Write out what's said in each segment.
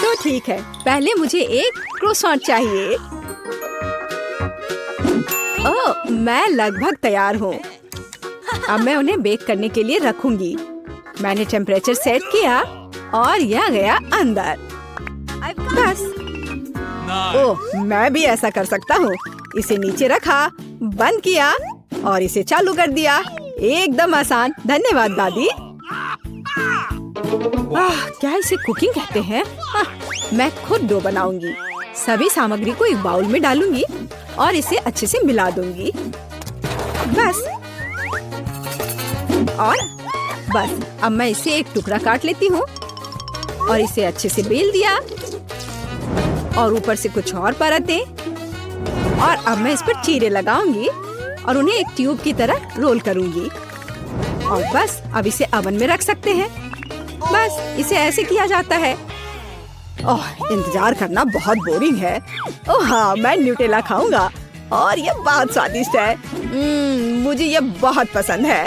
तो ठीक है, पहले मुझे एक क्रोसॉन्ट चाहिए। ओह, मैं लगभग तैयार हूँ। अब मैं उन्हें बेक करने के लिए रखूंगी। मैंने टेम्परेचर सेट किया और यह गया अंदर। बस। ओह, मैं भी ऐसा कर सकता हूँ। इसे नीचे रखा, बंद किया और इसे चालू कर दिया। एकदम आसान। धन्यवाद दादी। क्या इसे कुकिंग कहते हैं? मैं खुद डो बनाऊंगी। सभी सामग्री को एक बाउल में डालूंगी और इसे अच्छे से मिला दूंगी। बस। और बस, अब मैं इसे एक टुकड़ा काट लेती हूँ और इसे अच्छे से बेल दिया और ऊपर से कुछ और परतें। और अब मैं इस पर चीरे लगाऊंगी और उन्हें एक ट्यूब की तरह रोल करूंगी। और बस, अब इसे ओवन में रख सकते हैं। बस, इसे ऐसे किया जाता है। ओह, इंतजार करना बहुत बोरिंग है। ओह हाँ, मैं न्यूटेला खाऊंगा और ये बहुत स्वादिष्ट है। मुझे ये बहुत पसंद है।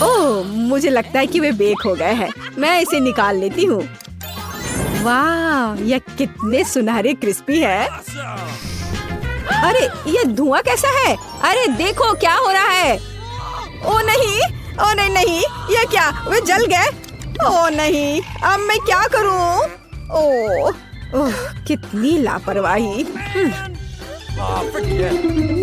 ओह, मुझे लगता है कि वे बेक हो गए हैं। मैं इसे निकाल लेती हूँ। वाह, ये कितने सुनहरे क्रिस्पी है। अरे, ये धुआं कैसा है? अरे देखो क्या हो रहा है। ओ नहीं, ओ नहीं नहीं, ये क्या? वे जल गए। ओ नहीं, अब मैं क्या करूं? ओह, कितनी लापरवाही।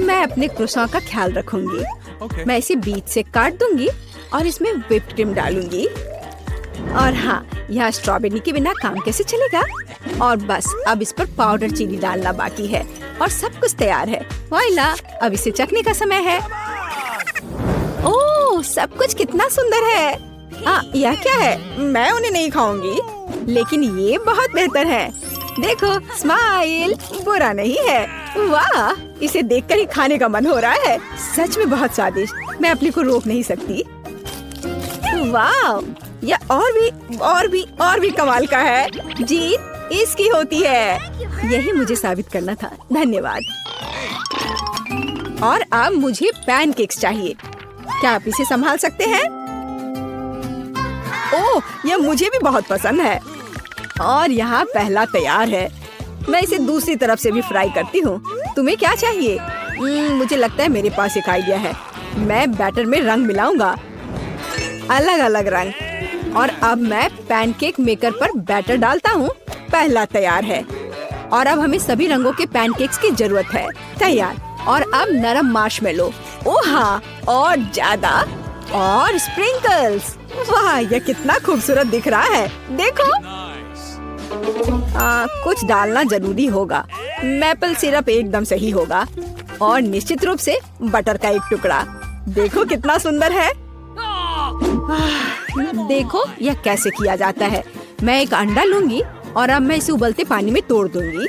मैं अपने क्रोसॉन का ख्याल रखूंगी। मैं इसे बीच से काट दूंगी और इसमें व्हिप्ड क्रीम डालूंगी। और हाँ, यहाँ स्ट्रॉबेरी के बिना काम कैसे चलेगा? और बस, अब इस पर पाउडर चीनी डालना बाकी है और सब कुछ तैयार है। वाइला, अब इसे चखने का समय है। ओह, सब कुछ कितना सुंदर है। यह क्या है? मैं उन्हें नहीं खाऊंगी, लेकिन ये बहुत बेहतर है। देखो, स्माइल बुरा नहीं है। वाह, इसे देखकर ही खाने का मन हो रहा है। सच में बहुत स्वादिष्ट। मैं अपने को रोक नहीं सकती। वाह, यह और भी कमाल का है। जीत इसकी होती है। यही मुझे साबित करना था। धन्यवाद। और अब मुझे पैनकेक्स चाहिए। क्या आप इसे संभाल सकते हैं? ओह, यह मुझे भी बहुत पसंद है। और यहाँ पहला तैयार है। मैं इसे दूसरी तरफ से भी फ्राई करती हूँ। तुम्हें क्या चाहिए? मुझे लगता है मेरे पास एक आइडिया है। मैं बैटर में रंग मिलाऊंगा, अलग अलग रंग। और अब मैं पैनकेक मेकर पर बैटर डालता हूँ। पहला तैयार है। और अब हमें सभी रंगों के पैनकेक्स की जरूरत है। तैयार। और अब नरम मार्शमेलो। ओह हाँ, और ज्यादा। और स्प्रिंकल्स। वाह, यह कितना खूबसूरत दिख रहा है। देखो। कुछ डालना जरूरी होगा। मैपल सिरप एकदम सही होगा। और निश्चित रूप से बटर का एक टुकड़ा। देखो कितना सुंदर है। देखो यह कैसे किया जाता है। मैं एक अंडा लूंगी और अब मैं इसे उबलते पानी में तोड़ दूंगी।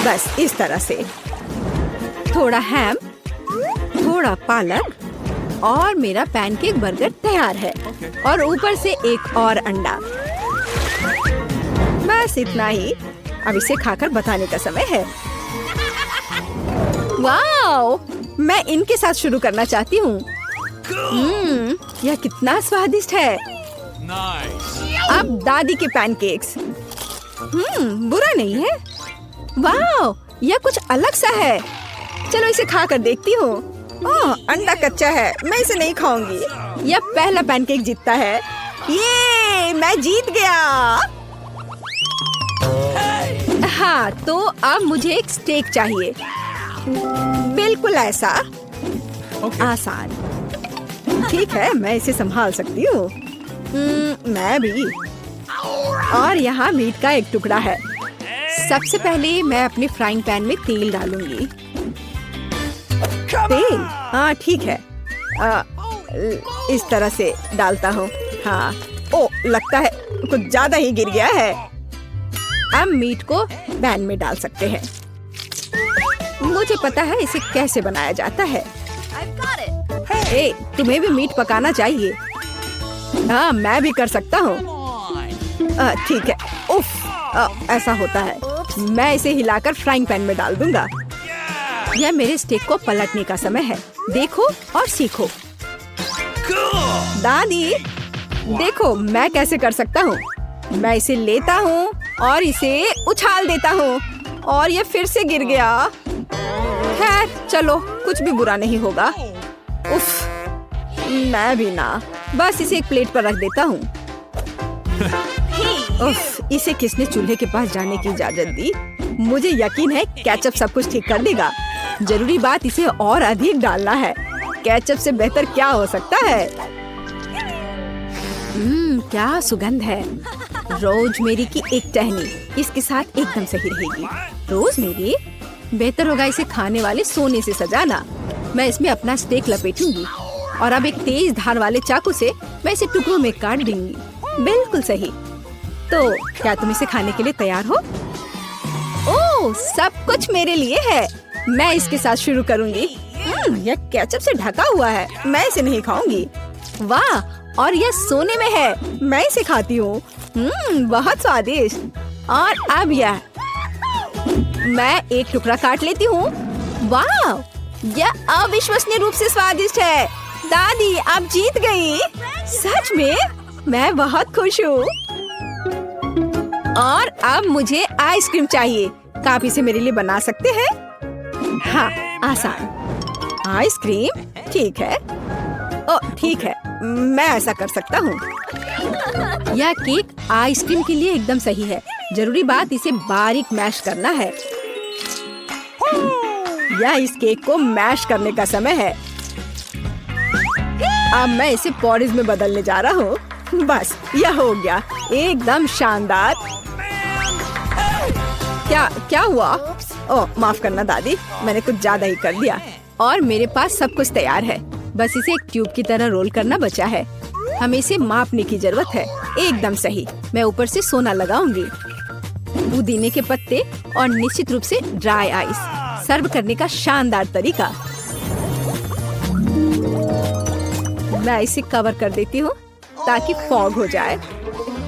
बस इस तरह से। थोड़ा हैम, थोड़ा पालक और मेरा पैनकेक बर्गर तैयार है। और ऊपर से एक और अंडा। बस इतना ही। अब इसे खाकर बताने का समय है। वाओ, मैं इनके साथ शुरू करना चाहती हूँ। यह कितना स्वादिष्ट है। अब दादी के पैनकेक्स। बुरा नहीं है। वाओ, यह कुछ अलग सा है। चलो इसे खाकर देखती हूँ। अंडा कच्चा है, मैं इसे नहीं खाऊंगी। यह पहला पैनकेक जीतता है। ये मैं जीत गया। हाँ, तो अब मुझे एक स्टेक चाहिए। बिल्कुल ऐसा। आसान। ठीक है, मैं इसे संभाल सकती हूँ। मैं भी। और यहाँ मीट का एक टुकड़ा है। सबसे पहले मैं अपने फ्राइंग पैन में तेल डालूंगी। तेल? हाँ ठीक है। इस तरह से डालता हूँ। हाँ। ओ, लगता है कुछ ज्यादा ही गिर गया है। अब मीट को पैन में डाल सकते हैं। मुझे पता है इसे कैसे बनाया जाता है। तुम्हें भी मीट पकाना चाहिए। हाँ, मैं भी कर सकता हूँ। ठीक है। उफ, ऐसा होता है। मैं इसे हिलाकर फ्राइंग पैन में डाल दूंगा। यह मेरे स्टेक को पलटने का समय है। देखो और सीखो। दादी, देखो मैं कैसे कर सकता हूँ। मैं इसे लेता हूँ और इसे उछाल देता हूँ और ये फिर से गिर गया। खैर चलो, कुछ भी बुरा नहीं होगा। उफ, मैं भी ना, बस इसे एक प्लेट पर रख देता हूँ। उफ, इसे किसने चूल्हे के पास जाने की इजाजत दी? मुझे यकीन है केचप सब कुछ ठीक कर देगा। जरूरी बात इसे और अधिक डालना है। केचप से बेहतर क्या हो सकता है? क्या सुगंध है। रोजमेरी की एक टहनी इसके साथ एकदम सही रहेगी। रोजमेरी, बेहतर होगा इसे खाने वाले सोने से सजाना। मैं इसमें अपना स्टेक लपेटूंगी और अब एक तेज धार वाले चाकू से मैं इसे टुकड़ों में काट दूंगी। बिल्कुल सही। तो क्या तुम इसे खाने के लिए तैयार हो? ओह, सब कुछ मेरे लिए है। मैं इसके साथ शुरू करूंगी। यह केचप से ढका हुआ है, मैं इसे नहीं खाऊंगी। वाह, और यह सोने में है, मैं इसे खाती हूँ। बहुत स्वादिष्ट। और अब यह, मैं एक टुकड़ा काट लेती हूँ। वाह, यह अविश्वसनीय रूप से स्वादिष्ट है। दादी, आप जीत गई। सच में? मैं बहुत खुश हूँ। और अब मुझे आइसक्रीम चाहिए। क्या आप इसे मेरे लिए बना सकते हैं? हाँ, आसान। आइसक्रीम, ठीक है। ओह, ठीक है, मैं ऐसा कर सकता हूँ। यह केक आइसक्रीम के लिए एकदम सही है। जरूरी बात इसे बारीक मैश करना है। यह इस केक को मैश करने का समय है। अब मैं इसे पॉरेज में बदलने जा रहा हूँ। बस, यह हो गया, एकदम शानदार। क्या हुआ? ओह, माफ करना दादी, मैंने कुछ ज्यादा ही कर दिया। और मेरे पास सब कुछ तैयार है। बस इसे एक ट्यूब की तरह रोल करना बचा है। हमें इसे मापने की जरूरत है। एकदम सही। मैं ऊपर से सोना लगाऊंगी, पुदीने के पत्ते और निश्चित रूप से ड्राई आइस। सर्व करने का शानदार तरीका। मैं इसे कवर कर देती हूँ ताकि फॉग हो जाए।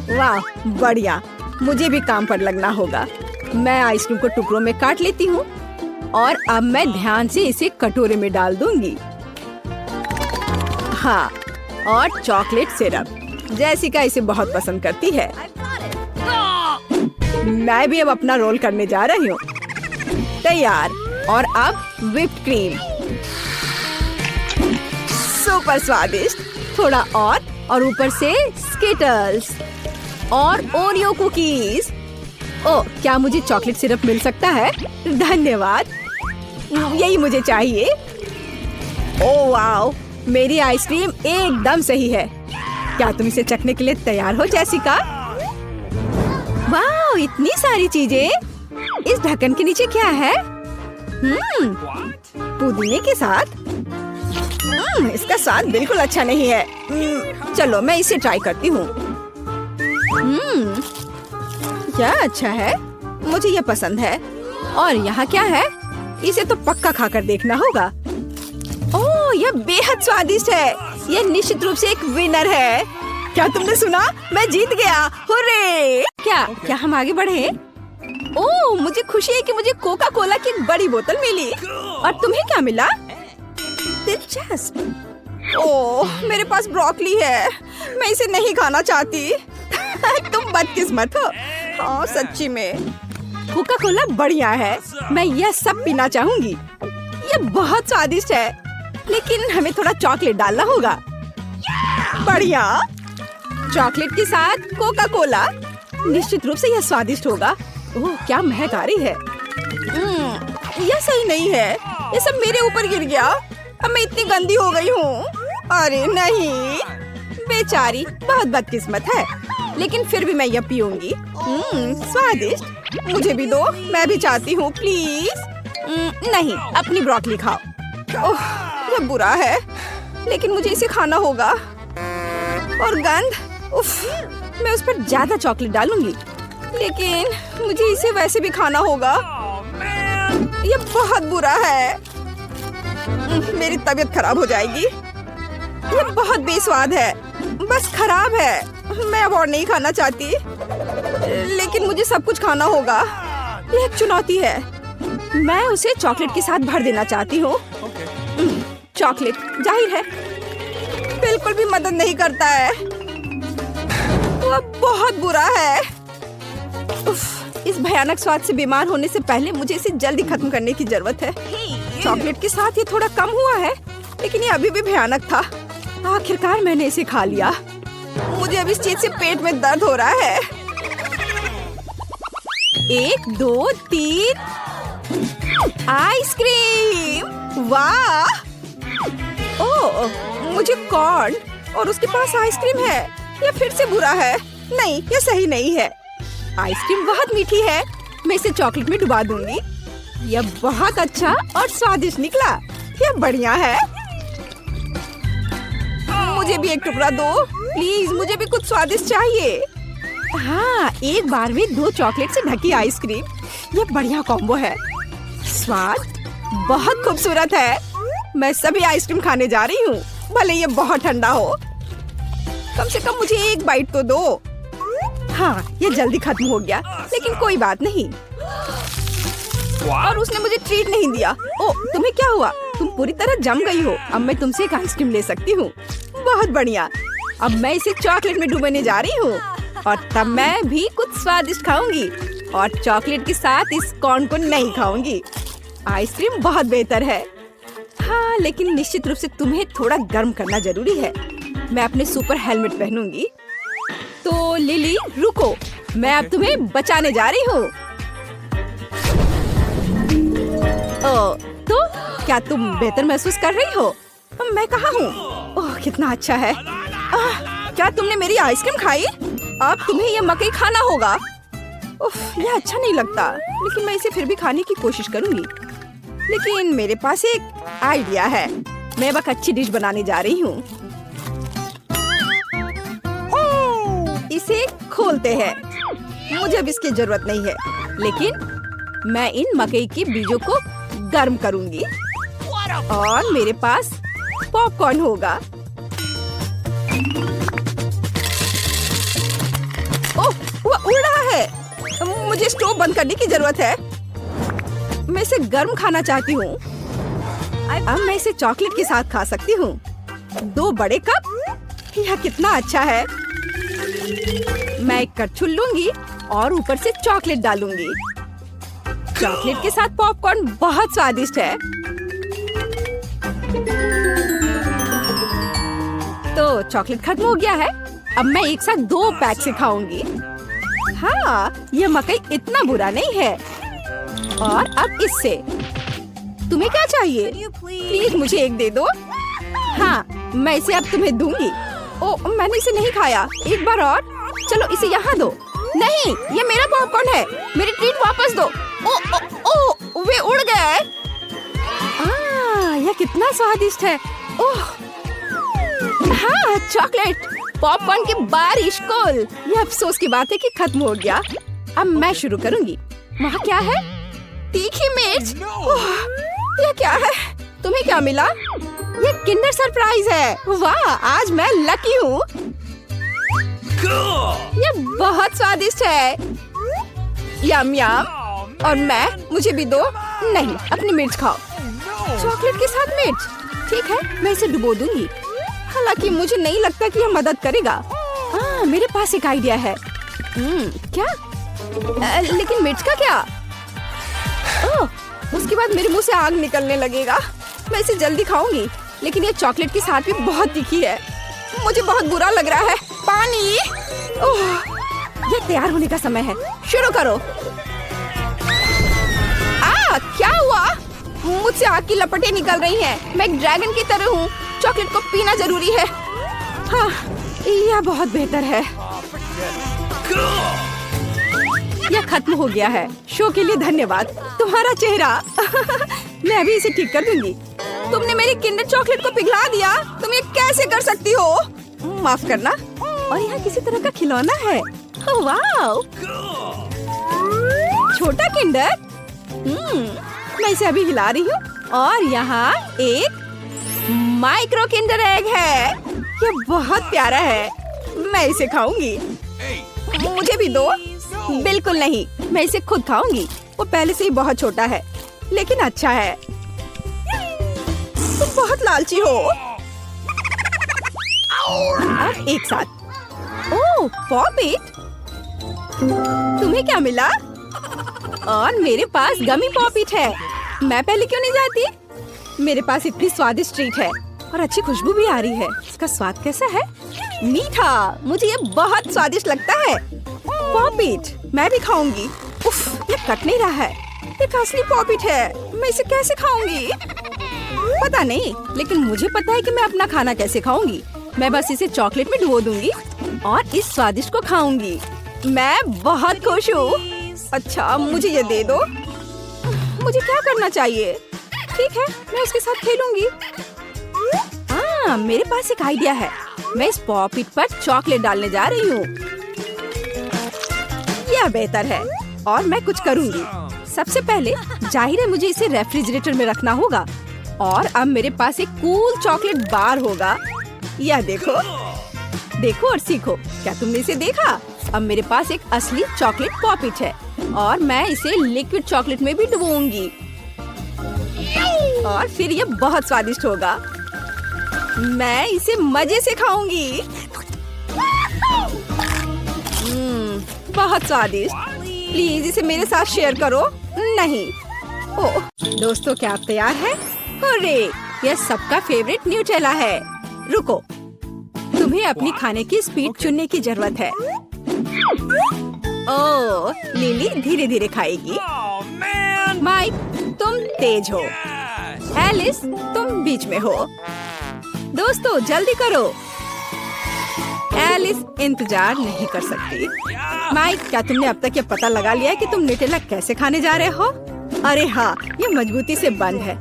वाह, बढ़िया। मुझे भी काम पर लगना होगा। मैं आइसक्रीम को टुकड़ों में काट लेती हूँ और अब मैं ध्यान से इसे कटोरे में डाल दूंगी। हाँ, और चॉकलेट सिरप। जैसिका इसे बहुत पसंद करती है। मैं भी अब अपना रोल करने जा रही हूँ। तैयार। और अब व्हिप्ड क्रीम। सुपर स्वादिष्ट। थोड़ा और ऊपर से स्किटल्स और ओरियो कुकीज। ओह, क्या मुझे चॉकलेट सिरप मिल सकता है? धन्यवाद, यही मुझे चाहिए। ओह वाओ, मेरी आइसक्रीम एकदम सही है। क्या तुम इसे चखने के लिए तैयार हो जैसिका? वाह, इतनी सारी चीजें। इस ढक्कन के नीचे क्या है? पुदीने के साथ। इसका स्वाद बिल्कुल अच्छा नहीं है। चलो, मैं इसे ट्राई करती हूँ। क्या अच्छा है, मुझे ये पसंद है। और यहाँ क्या है? इसे तो पक्का खाकर देखना होगा। ओह, यह बेहद स्वादिष्ट है। यह निश्चित रूप से एक विनर है। क्या तुमने सुना? मैं जीत गया। हुर्रे! क्या हम आगे बढ़े? ओह, मुझे खुशी है कि मुझे कोका कोला की एक बड़ी बोतल मिली। और तुम्हें क्या मिला? दिलचस्प। ओह, मेरे पास ब्रोकली है। मैं इसे नहीं खाना चाहती। तुम बदकिस्मत हो। हाँ, सच्ची में। कोका कोला बढ़िया है। मैं यह सब पीना चाहूंगी। यह बहुत स्वादिष्ट है, लेकिन हमें थोड़ा चॉकलेट डालना होगा। बढ़िया। चॉकलेट के साथ कोका कोला, निश्चित रूप से यह स्वादिष्ट होगा। ओह, क्या महक आ रही है। यह सही नहीं है। यह सब मेरे ऊपर गिर गया। अब मैं इतनी गंदी हो गई हूँ। अरे नहीं, बेचारी, बहुत बदकिस्मत है। लेकिन फिर भी मैं यह पीऊंगी। स्वादिष्ट। मुझे भी दो, मैं भी चाहती हूँ, प्लीज। नहीं, अपनी ब्रोकली खाओ। ओह, यह बुरा है, लेकिन मुझे इसे खाना होगा। और गंध, उफ, मैं उस पर ज्यादा चॉकलेट डालूंगी, लेकिन मुझे इसे वैसे भी खाना होगा। यह बहुत बुरा है। मेरी तबीयत खराब हो जाएगी। यह बहुत बेस्वाद है, बस खराब है। मैं अब और नहीं खाना चाहती, लेकिन मुझे सब कुछ खाना होगा। यह एक चुनौती है। मैं उसे चॉकलेट के साथ भर देना चाहती हूँ। चॉकलेट, जाहिर है, बिल्कुल भी मदद नहीं करता है। वह बहुत बुरा है। उफ, इस भयानक स्वाद से बीमार होने से पहले मुझे इसे जल्दी खत्म करने की जरूरत है। चॉकलेट के साथ ये थोड़ा कम हुआ है, लेकिन ये अभी भी भयानक था। आखिरकार मैंने इसे खा लिया। मुझे अब इस चीज से पेट में दर्द हो रहा है। 1 2 3 आइसक्रीम। वाह! ओह, मुझे कॉर्न और उसके पास आइसक्रीम है। यह फिर से बुरा है। नहीं, यह सही नहीं है। आइसक्रीम बहुत मीठी है। मैं इसे चॉकलेट में डुबा दूंगी। यह बहुत अच्छा और स्वादिष्ट निकला। यह बढ़िया है। मुझे भी एक टुकड़ा दो प्लीज। मुझे भी कुछ स्वादिष्ट चाहिए। हाँ, एक बार में 2 चॉकलेट से ढकी आइसक्रीम। यह बढ़िया कॉम्बो है। स्वाद बहुत खूबसूरत है। मैं सभी आइसक्रीम खाने जा रही हूँ, भले ये बहुत ठंडा हो। कम से कम मुझे एक बाइट तो दो। हाँ, ये जल्दी खत्म हो गया, लेकिन कोई बात नहीं। और उसने मुझे ट्रीट नहीं दिया। ओ, तुम्हें क्या हुआ? तुम पूरी तरह जम गई हो। अब मैं तुमसे एक आइसक्रीम ले सकती हूँ। बहुत बढ़िया। अब मैं इसे चॉकलेट में डुबाने जा रही हूँ और तब मैं भी कुछ स्वादिष्ट खाऊंगी और चॉकलेट के साथ इस कॉर्न को नहीं खाऊंगी। आइसक्रीम बहुत बेहतर है। हाँ, लेकिन निश्चित रूप से तुम्हें थोड़ा गर्म करना जरूरी है। मैं अपने सुपर हेलमेट पहनूंगी। तो लिली रुको, मैं अब तुम्हें बचाने जा रही हूँ। तो क्या तुम बेहतर महसूस कर रही हो? मैं कहाँ हूँ? ओह, कितना अच्छा है। क्या तुमने मेरी आइसक्रीम खाई? अब तुम्हें यह मकई खाना होगा। उफ, यह अच्छा नहीं लगता, लेकिन मैं इसे फिर भी खाने की कोशिश करूंगी। लेकिन मेरे पास एक आइडिया है। मैं एक अच्छी डिश बनाने जा रही हूँ। इसे खोलते हैं। मुझे अब इसकी जरूरत नहीं है, लेकिन मैं इन मकई के बीजों को गर्म करूंगी और मेरे पास पॉपकॉर्न होगा। ओह, वह उड़ रहा है। मुझे स्टोव बंद करने की जरूरत है। मैं इसे गर्म खाना चाहती हूँ। अब मैं इसे चॉकलेट के साथ खा सकती हूँ। 2 बड़े कप। यह कितना अच्छा है। मैं एक करछुल लूंगी और ऊपर से चॉकलेट डालूंगी। चॉकलेट के साथ पॉपकॉर्न बहुत स्वादिष्ट है। तो चॉकलेट खत्म हो गया है। अब मैं एक साथ 2 पैक से खाऊंगी। हाँ, यह मकई इतना बुरा नहीं है। और अब इससे तुम्हें क्या चाहिए? प्लीज मुझे एक दे दो। हाँ, मैं इसे अब तुम्हें दूंगी। ओ, मैंने इसे नहीं खाया। एक बार और। चलो इसे यहाँ दो। नहीं, ये मेरा पॉपकॉर्न है। मेरी ट्रीट वापस दो। ओ, ओ, ओ, वे उड़ गए। यह कितना स्वादिष्ट है। ओह, हाँ, चॉकलेट पॉपकॉर्न की बारिश। कोल, यह अफसोस की बात है कि खत्म हो गया। अब मैं शुरू करूंगी। वहाँ क्या है? तीखी मिर्च। यह क्या है? तुम्हें क्या मिला? ये किंडर सरप्राइज है। वाह, आज मैं लकी हूँ। ये बहुत स्वादिष्ट है। यम यम। और मुझे भी दो। नहीं, अपनी मिर्च खाओ। चॉकलेट के साथ मिर्च। ठीक है, मैं इसे डुबो दूंगी। हालांकि मुझे नहीं लगता कि यह मदद करेगा। मेरे पास एक आइडिया है। क्या? लेकिन मिर्च का क्या? ओह, उसके बाद मेरे मुंह से आग निकलने लगेगा। मैं इसे जल्दी खाऊंगी, लेकिन ये चॉकलेट के साथ भी बहुत तीखी है। मुझे बहुत बुरा लग रहा है। पानी। ओह, ये तैयार होने का समय है। शुरू करो। क्या हुआ? मुझसे आग की लपटें निकल रही हैं। मैं एक ड्रैगन की तरह हूँ। चॉकलेट को पीना जरूरी है। हाँ, यह बहुत बेहतर है। यह खत्म हो गया है। शो के लिए धन्यवाद। तुम्हारा चेहरा। मैं अभी इसे ठीक कर दूंगी। तुमने मेरी किंडर चॉकलेट को पिघला दिया। तुम ये कैसे कर सकती हो? माफ करना। और यहाँ किसी तरह का खिलौना है। वाह, छोटा किंडर। मैं इसे अभी हिला रही हूँ और यहाँ एक माइक्रो किंडर एग है। ये बहुत प्यारा है। मैं इसे खाऊंगी। मुझे भी दो। बिल्कुल नहीं, मैं इसे खुद खाऊंगी। वो पहले से ही बहुत छोटा है, लेकिन अच्छा है। तुम बहुत लालची हो। अब एक साथ। ओह, ओह, पॉपिट, तुम्हें क्या मिला? और मेरे पास गमी पॉपिट है। मैं पहले क्यों नहीं जाती? मेरे पास इतनी स्वादिष्ट ट्रीट है और अच्छी खुशबू भी आ रही है। इसका स्वाद कैसा है? मीठा। मुझे ये बहुत स्वादिष्ट लगता है। पॉपिट मैं भी खाऊंगी। उफ, ये कट नहीं रहा है। ये असली पॉपिट है। मैं इसे कैसे खाऊंगी? पता नहीं, लेकिन मुझे पता है कि मैं अपना खाना कैसे खाऊंगी। मैं बस इसे चॉकलेट में डुबो दूंगी और इस स्वादिष्ट को खाऊंगी। मैं बहुत खुश हूँ। अच्छा, मुझे ये दे दो। मुझे क्या करना चाहिए? ठीक है, मैं उसके साथ खेलूंगी। हाँ, मेरे पास एक आइडिया है। मैं इस पॉपिट पर चॉकलेट डालने जा रही हूँ। यह बेहतर है और मैं कुछ करूंगी। सबसे पहले जाहिर है मुझे इसे रेफ्रिजरेटर में रखना होगा और अब मेरे पास एक कूल चॉकलेट बार होगा। यह देखो, देखो और सीखो। क्या तुमने इसे देखा? अब मेरे पास एक असली चॉकलेट पॉपिट है और मैं इसे लिक्विड चॉकलेट में भी डुबोऊंगी और फिर ये बहुत स्वादिष्ट होगा। मैं इसे मजे से खाऊंगी। बहुत स्वादिष्ट। प्लीज इसे मेरे साथ शेयर करो। नहीं। ओह, दोस्तों क्या आप तैयार हैं? अरे, यह सबका फेवरेट न्यूटेला है। रुको, तुम्हें अपनी खाने की स्पीड चुनने की जरूरत है। ओह, लिली धीरे धीरे खाएगी। माइक, तुम तेज हो। एलिस, तुम बीच में हो। दोस्तों जल्दी करो। एलिस इंतजार नहीं कर सकती। माइक, क्या तुमने अब तक ये पता लगा लिया है कि तुम न्यूटेला कैसे खाने जा रहे हो? अरे हाँ, ये मजबूती से बंद है।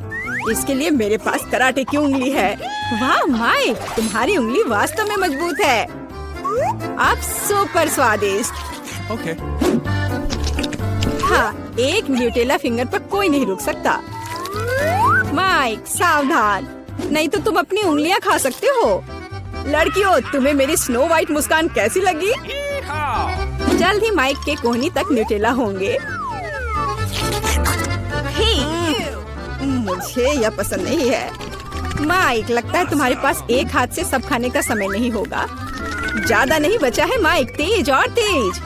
इसके लिए मेरे पास कराटे की उंगली है। वाह माइक, तुम्हारी उंगली वास्तव में मजबूत है। अब सुपर स्वादिष्ट। ओके। हाँ, एक न्यूटेला फिंगर पर कोई नहीं रुक सकता। माइक सावधान, नहीं तो तुम अपनी उंगलियां खा सकते हो। लड़कियों, तुम्हें मेरी स्नो वाइट मुस्कान कैसी लगी? जल्द ही माइक के कोहनी तक न्यूटेला होंगे। मुझे यह पसंद नहीं है। माइक, लगता है तुम्हारे पास एक हाथ से सब खाने का समय नहीं होगा। ज्यादा नहीं बचा है माइक, तेज और तेज।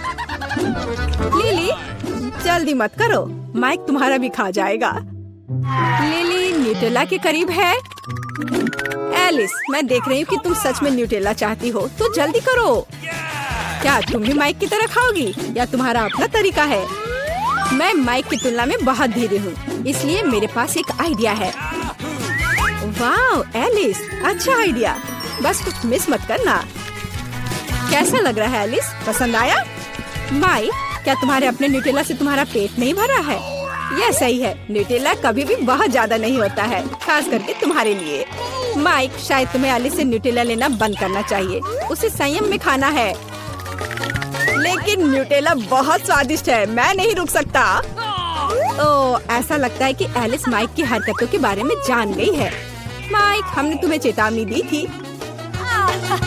लिली, जल्दी मत करो, माइक तुम्हारा भी खा जाएगा। लिली न्यूटेला के करीब है। एलिस, मैं देख रही हूँ कि तुम सच में न्यूटेला चाहती हो, तो जल्दी करो। क्या तुम भी माइक की तरह खाओगी या तुम्हारा अपना तरीका है? मैं माइक की तुलना में बहुत धीरे हूँ, इसलिए मेरे पास एक आइडिया है। वाह एलिस, अच्छा आइडिया। बस कुछ मिस मत करना। कैसा लग रहा है एलिस? पसंद आया? माइक, क्या तुम्हारे अपने न्यूटेला से तुम्हारा पेट नहीं भरा है? यह सही है, न्यूटेला कभी भी बहुत ज्यादा नहीं होता है, खास करके तुम्हारे लिए। माइक, शायद तुम्हें एलिस से न्यूटेला लेना बंद करना चाहिए। उसे संयम में खाना है। लेकिन न्यूटेला बहुत स्वादिष्ट है, मैं नहीं रुक सकता। ओह, ऐसा लगता है कि एलिस माइक की हरकतों के बारे में जान गई है। माइक, हमने तुम्हें चेतावनी दी थी।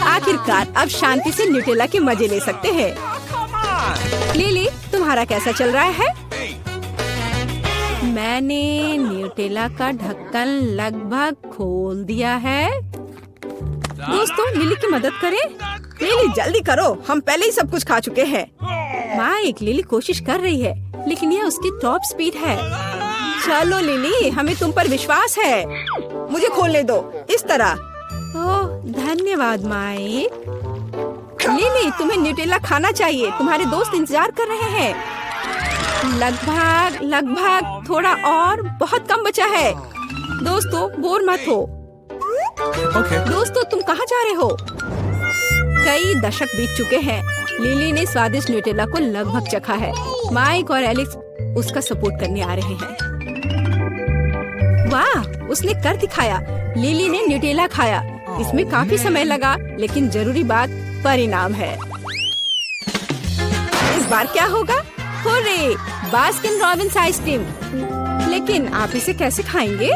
आखिरकार अब शांति से न्यूटेला के मजे ले सकते हैं। लिली, तुम्हारा कैसा चल रहा है? मैंने न्यूटेला का ढक्कन लगभग खोल दिया है। दोस्तों, लिली की मदद करें। लिली जल्दी करो, हम पहले ही सब कुछ खा चुके हैं। माइक, लिली कोशिश कर रही है, लेकिन यह उसकी टॉप स्पीड है। चलो लिली, हमें तुम पर विश्वास है। मुझे खोलने दो, इस तरह। ओह, धन्यवाद माइक। लिली, तुम्हें न्यूटेला खाना चाहिए, तुम्हारे दोस्त इंतजार कर रहे हैं। लगभग थोड़ा और, बहुत कम बचा है। दोस्तों बोर मत हो। दोस्तों, तुम कहाँ जा रहे हो? कई दशक बीत चुके हैं। लिली ने स्वादिष्ट न्यूटेला को लगभग चखा है। माइक और एलिस उसका सपोर्ट करने आ रहे हैं। वाह, उसने कर दिखाया। लिली ने न्यूटेला खाया। इसमें काफी समय लगा, लेकिन जरूरी बात परिणाम है। इस बार क्या होगा? Hurray, Baskin Robbins ice cream. लेकिन आप इसे कैसे खाएंगे?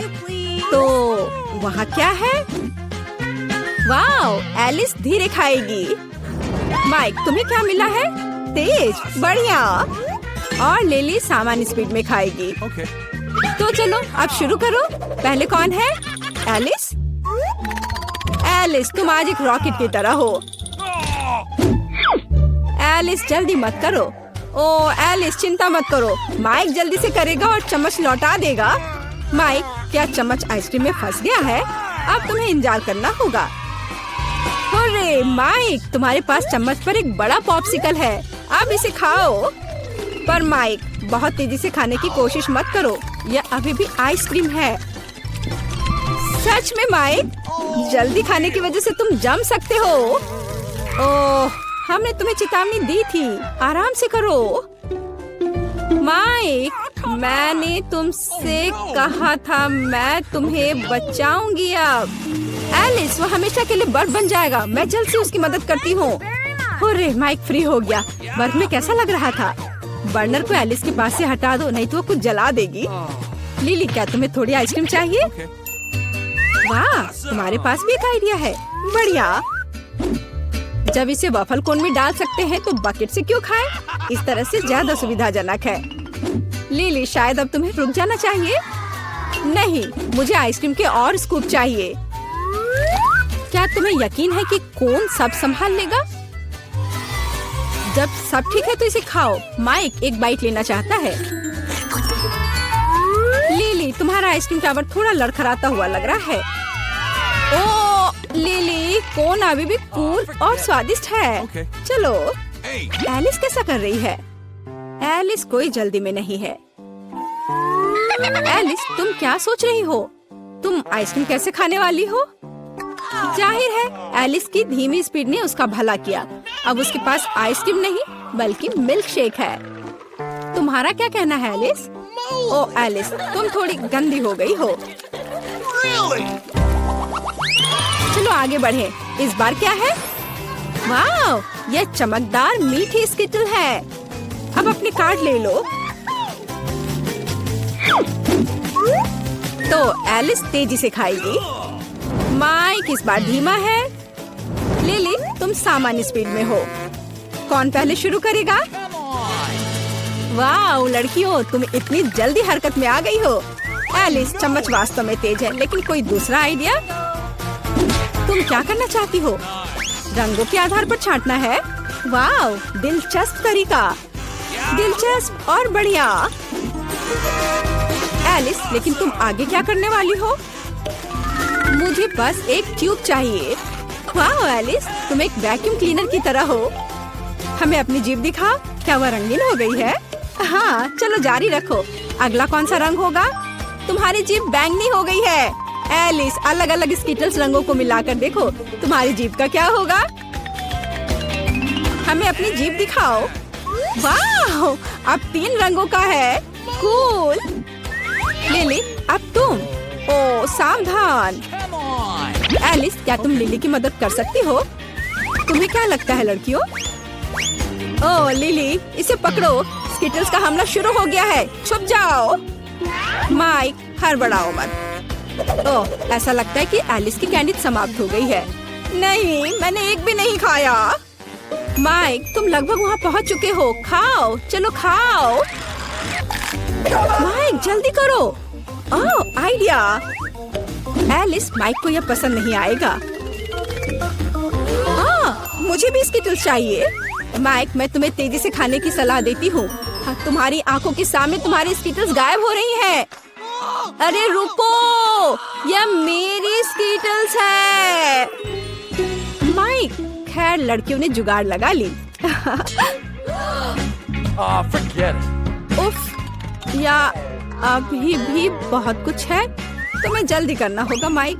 तो वहाँ क्या है? वाह, एलिस धीरे खाएगी। माइक, तुम्हें क्या मिला है? तेज, बढ़िया। और लिली सामान्य स्पीड में खाएगी। तो चलो अब शुरू करो। पहले कौन है? एलिस। एलिस, तुम आज एक रॉकेट की तरह हो। एलिस जल्दी मत करो। ओ एलिस चिंता मत करो, माइक जल्दी से करेगा और चम्मच लौटा देगा। माइक क्या चम्मच आइसक्रीम में फंस गया है? अब तुम्हें इंतजार करना होगा। अरे माइक, तुम्हारे पास चम्मच पर एक बड़ा पॉप्सिकल है, अब इसे खाओ। पर माइक बहुत तेजी से खाने की कोशिश मत करो, यह अभी भी आइसक्रीम है। सच में माइक, जल्दी खाने की वजह से तुम जम सकते हो। ओह, हमने तुम्हें चेतावनी दी थी, आराम से करो। माइक, मैंने तुमसे कहा था मैं तुम्हें बचाऊंगी। अब एलिस वो हमेशा के लिए बर्फ बन जाएगा, मैं जल्द से उसकी मदद करती हूँ। अरे माइक फ्री हो गया। बर्फ में कैसा लग रहा था? बर्नर को एलिस के पास से हटा दो, नहीं तो वो कुछ जला देगी। लिली, क्या तुम्हें थोड़ी आइसक्रीम चाहिए? वाह, तुम्हारे पास भी एक आइडिया है, बढ़िया। जब इसे वफल कोन में डाल सकते हैं तो बकेट से क्यों खाएं? इस तरह से ज्यादा सुविधाजनक है। लिली, शायद अब तुम्हें रुक जाना चाहिए। नहीं, मुझे आइसक्रीम के और स्कूप चाहिए। क्या तुम्हें यकीन है कि कोन सब संभाल लेगा? जब सब ठीक है तो इसे खाओ। माइक एक बाइट लेना चाहता है। लिली, तुम्हारा आइसक्रीम टावर थोड़ा लड़खड़ाता हुआ लग रहा है। ओ लिली, कोन अभी भी कूल और स्वादिष्ट है। चलो, एलिस कैसा कर रही है? एलिस कोई जल्दी में नहीं है। एलिस, तुम क्या सोच रही हो? तुम आइसक्रीम कैसे खाने वाली हो? जाहिर है एलिस की धीमी स्पीड ने उसका भला किया। अब उसके पास आइसक्रीम नहीं बल्कि मिल्क शेक है। तुम्हारा क्या कहना है एलिस? ओ एलिस, तुम थोड़ी गंदी हो गई हो। चलो आगे बढ़े। इस बार क्या है? वाह, यह चमकदार मीठी स्किटल है। अब अपनी कार्ड ले लो। तो एलिस तेजी से खाएगी। माइक इस बार धीमा है। लिली, तुम सामान्य स्पीड में हो। कौन पहले शुरू करेगा? वाह लड़कियों, तुम इतनी जल्दी हरकत में आ गई हो। एलिस, चम्मच वास्तव में तेज है, लेकिन कोई दूसरा आइडिया? तुम क्या करना चाहती हो? रंगों के आधार पर छांटना है? वाह, दिलचस्प तरीका, दिलचस्प और बढ़िया। एलिस, लेकिन तुम आगे क्या करने वाली हो? मुझे बस एक ट्यूब चाहिए। वाह एलिस, तुम एक वैक्यूम क्लीनर की तरह हो। हमें अपनी जीभ दिखा, क्या वह रंगीन हो गई है? हाँ, चलो जारी रखो। अगला कौन सा रंग होगा? तुम्हारी जीभ बैंगनी हो गई है। एलिस, अलग अलग स्किटल्स रंगों को मिलाकर देखो, तुम्हारी जीभ का क्या होगा? हमें अपनी जीभ दिखाओ। वाह, अब 3 रंगों का है। कूल। लिली, अब तुम। ओ सावधान। एलिस, क्या तुम लिली की मदद कर सकती हो? तुम्हें क्या लगता है लड़कियों? ओह लिली, इसे पकड़ो, स्किटल्स का हमला शुरू हो गया है, छुप जाओ। माइक, हड़बड़ाओ मत। ओह, ऐसा लगता है कि एलिस की कैंडी समाप्त हो गई है। नहीं, मैंने एक भी नहीं खाया। माइक, तुम लगभग वहाँ पहुँच चुके हो, खाओ, चलो खाओ। माइक जल्दी करो। ओह आइडिया। एलिस, माइक को यह पसंद नहीं आएगा। मुझे भी स्किटल्स चाहिए। माइक, मैं तुम्हें तेजी से खाने की सलाह देती हूँ। तुम्हारी आंखों के सामने तुम्हारी स्किटल्स गायब हो रही हैं। अरे रुको, यह मेरी स्किटल्स है। माइक, खैर लड़कियों ने जुगाड़ लगा ली। उफ, या अभी भी बहुत कुछ है, तुम्हें जल्दी करना होगा माइक।